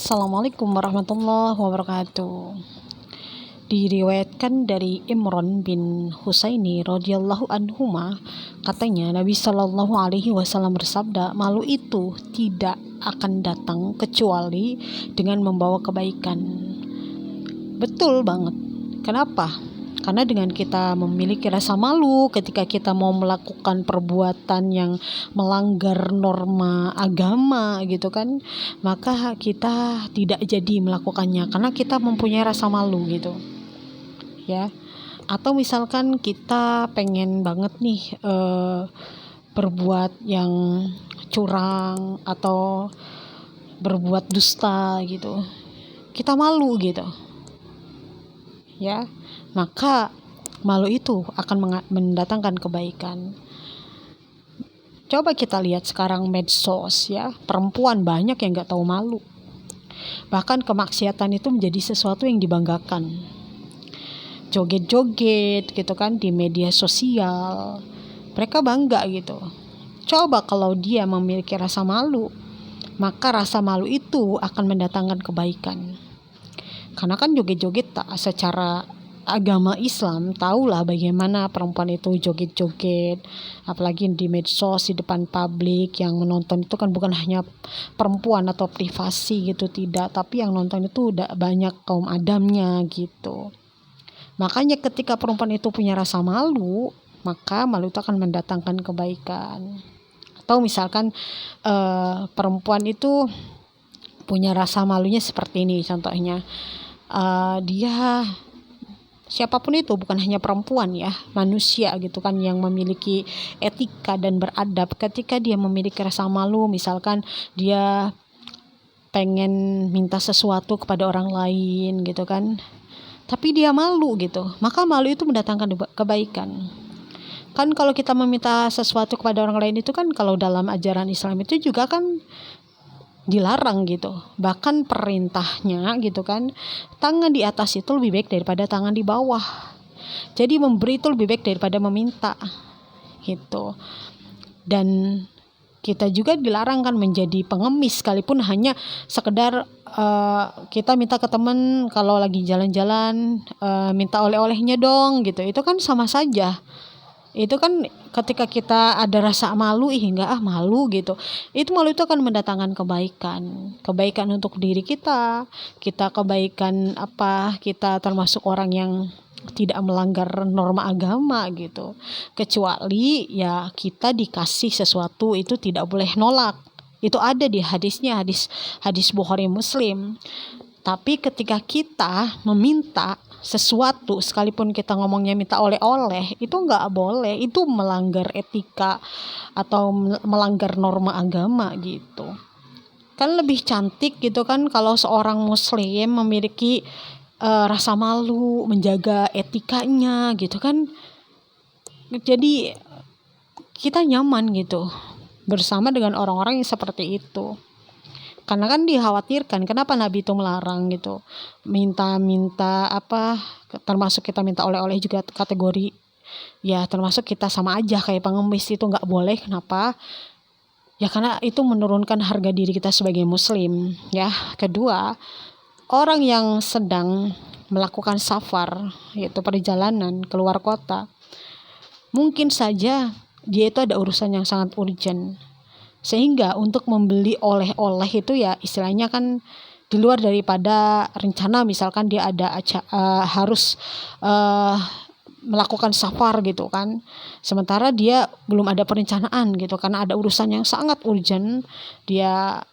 Assalamualaikum warahmatullahi wabarakatuh. Diriwayatkan dari Imran bin Husaini radhiyallahu anhuma, katanya Nabi Shallallahu alaihi wasallam bersabda, malu itu tidak akan datang kecuali dengan membawa kebaikan. Betul banget. Kenapa? Karena dengan kita memiliki rasa malu ketika kita mau melakukan perbuatan yang melanggar norma agama gitu kan, maka kita tidak jadi melakukannya karena kita mempunyai rasa malu gitu ya. Atau misalkan kita pengen banget nih berbuat yang curang atau berbuat dusta gitu, kita malu gitu ya, maka malu itu akan mendatangkan kebaikan. Coba kita lihat sekarang medsos ya, perempuan banyak yang gak tahu malu. Bahkan kemaksiatan itu menjadi sesuatu yang dibanggakan. Joget-joget gitu kan di media sosial, mereka bangga gitu. Coba kalau dia memiliki rasa malu, maka rasa malu itu akan mendatangkan kebaikan. Karena kan joget-joget tak secara agama Islam, tahulah bagaimana perempuan itu joget-joget, apalagi di medsos, di depan publik. Yang menonton itu kan bukan hanya perempuan atau privasi gitu, tidak, tapi yang nonton itu udah banyak kaum adamnya gitu. Makanya ketika perempuan itu punya rasa malu, maka malu itu akan mendatangkan kebaikan. Atau misalkan perempuan itu punya rasa malunya seperti ini contohnya, dia siapapun itu, bukan hanya perempuan ya, manusia gitu kan, yang memiliki etika dan beradab, ketika dia memiliki rasa malu, misalkan dia pengen minta sesuatu kepada orang lain gitu kan, tapi dia malu gitu, maka malu itu mendatangkan kebaikan. Kan kalau kita meminta sesuatu kepada orang lain itu kan, kalau dalam ajaran Islam itu juga kan dilarang gitu, bahkan perintahnya gitu kan, tangan di atas itu lebih baik daripada tangan di bawah. Jadi memberi itu lebih baik daripada meminta gitu. Dan kita juga dilarang kan menjadi pengemis, sekalipun hanya sekedar kita minta ke teman kalau lagi jalan-jalan, minta oleh-olehnya dong gitu, itu kan sama saja. Itu kan ketika kita ada rasa malu, enggak malu gitu, itu malu itu akan mendatangkan kebaikan untuk diri kita kebaikan kita termasuk orang yang tidak melanggar norma agama gitu. Kecuali ya kita dikasih sesuatu itu tidak boleh nolak, itu ada di hadisnya, hadis Bukhari Muslim. Tapi ketika kita meminta sesuatu, sekalipun kita ngomongnya minta oleh-oleh, itu nggak boleh, itu melanggar etika atau melanggar norma agama gitu. Kan lebih cantik gitu kan kalau seorang muslim memiliki rasa malu, menjaga etikanya gitu kan. Jadi kita nyaman gitu bersama dengan orang-orang yang seperti itu. Karena kan dikhawatirkan, kenapa Nabi itu melarang gitu, minta termasuk kita minta oleh-oleh juga kategori ya, termasuk kita sama aja kayak pengemis, itu nggak boleh. Kenapa? Ya karena itu menurunkan harga diri kita sebagai muslim ya. Kedua, orang yang sedang melakukan safar, yaitu perjalanan keluar kota, mungkin saja dia itu ada urusan yang sangat urgent, sehingga untuk membeli oleh-oleh itu ya istilahnya kan di luar daripada rencana. Misalkan dia ada harus melakukan safar gitu kan, sementara dia belum ada perencanaan gitu, karena ada urusan yang sangat urgent, dia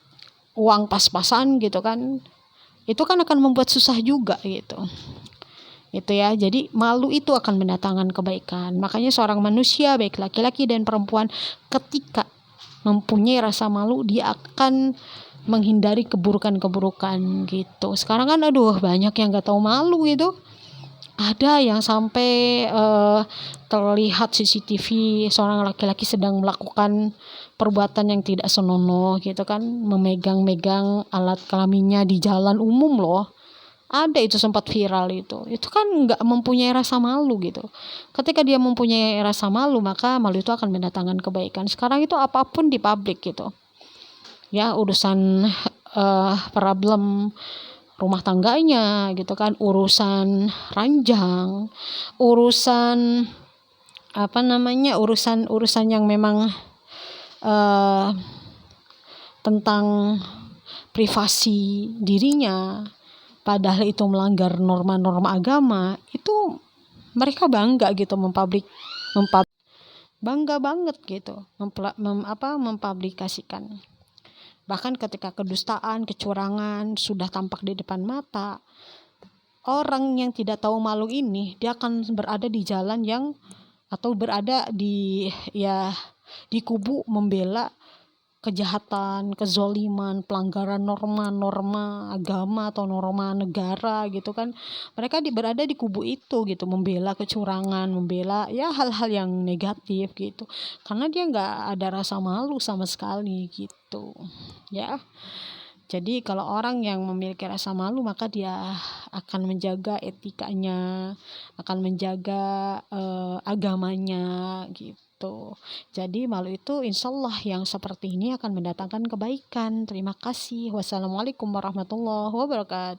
uang pas-pasan gitu kan, itu kan akan membuat susah juga gitu. Itu ya, jadi malu itu akan mendatangkan kebaikan. Makanya seorang manusia, baik laki-laki dan perempuan, ketika mempunyai rasa malu, dia akan menghindari keburukan-keburukan gitu. Sekarang kan banyak yang gak tahu malu gitu. Ada yang sampai terlihat CCTV seorang laki-laki sedang melakukan perbuatan yang tidak senonoh gitu kan, memegang-megang alat kelaminnya di jalan umum loh. Ada, itu sempat viral itu kan nggak mempunyai rasa malu gitu. Ketika dia mempunyai rasa malu, maka malu itu akan mendatangkan kebaikan. Sekarang itu apapun di publik gitu ya, urusan problem rumah tangganya gitu kan, urusan ranjang, urusan urusan yang memang tentang privasi dirinya, padahal itu melanggar norma-norma agama, itu mereka bangga gitu bangga banget gitu mempublikasikan. Bahkan ketika kedustaan, kecurangan sudah tampak di depan mata, orang yang tidak tahu malu ini dia akan berada di jalan yang atau berada di kubu membela kejahatan, kezoliman, pelanggaran norma-norma agama atau norma negara gitu kan. Mereka berada di kubu itu gitu, membela kecurangan, membela hal-hal yang negatif gitu. Karena dia nggak ada rasa malu sama sekali gitu. Ya. Jadi kalau orang yang memiliki rasa malu, maka dia akan menjaga etikanya, akan menjaga agamanya gitu. Jadi malu itu insya Allah yang seperti ini akan mendatangkan kebaikan. Terima kasih. Wassalamualaikum warahmatullahi wabarakatuh.